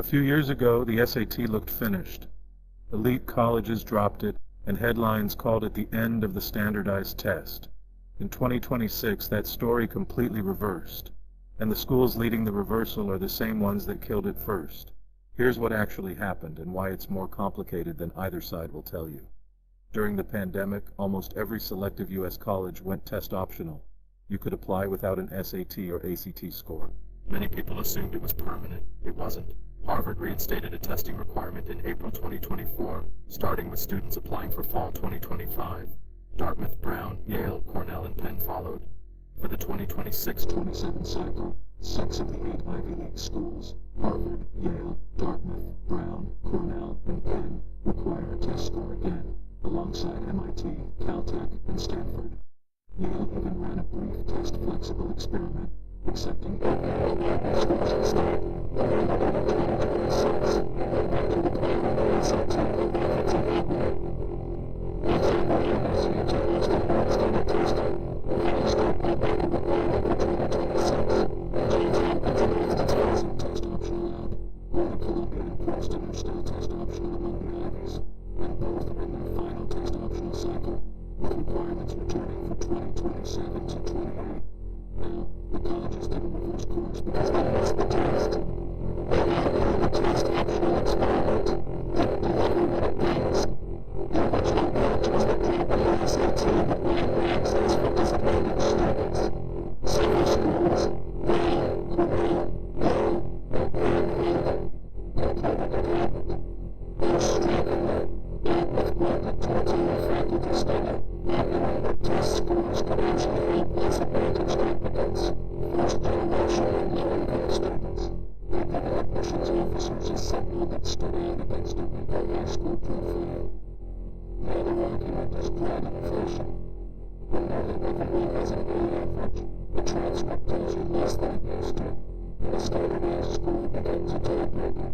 few years ago, the SAT looked finished. Elite colleges dropped it, and headlines called it the end of the standardized test. In 2026, that story completely reversed, and the schools leading the reversal are the same ones that killed it first. Here's what actually happened and why it's more complicated than either side will tell you. During the pandemic, almost every selective U.S. college went test optional. You could apply without an SAT or ACT score. Many people assumed it was permanent. It wasn't. Harvard reinstated a testing requirement in April 2024, starting with students applying for fall 2025. Dartmouth, Brown, Yale, Cornell, and Penn followed. For the 2026-27 cycle, 6 of the 8 Ivy League schools, Harvard, Yale, Dartmouth, Brown, Cornell, and Penn, require a test score again, alongside MIT, Caltech, and Stanford. Yale even ran a brief test-flexible experiment, accepting scores instead. Test optional out. Only Columbia and Princeton are still test optional among the Ivies, and both are in their final test optional cycle, with requirements returning for 2027 to 28. Now, the colleges didn't reverse course because they missed the test. They ran the test optional experiment. They never had things. They're much like managers that didn't run the SAT but ran exams for designated students. So the schools, Yale, Cornell, Penn, and Penn completed it happened. They're struggling. Dartmouth won the 20-year faculty study, arguing that test scores could actually help disadvantaged applicants, first-generation and low-income students. And then admissions officers a signal that stood out against a weaker high school profile. The other argument is drug inflation. When nearly everyone has an A average, the transcript tells you less than it used to, and the standardized score becomes a tiebreaker.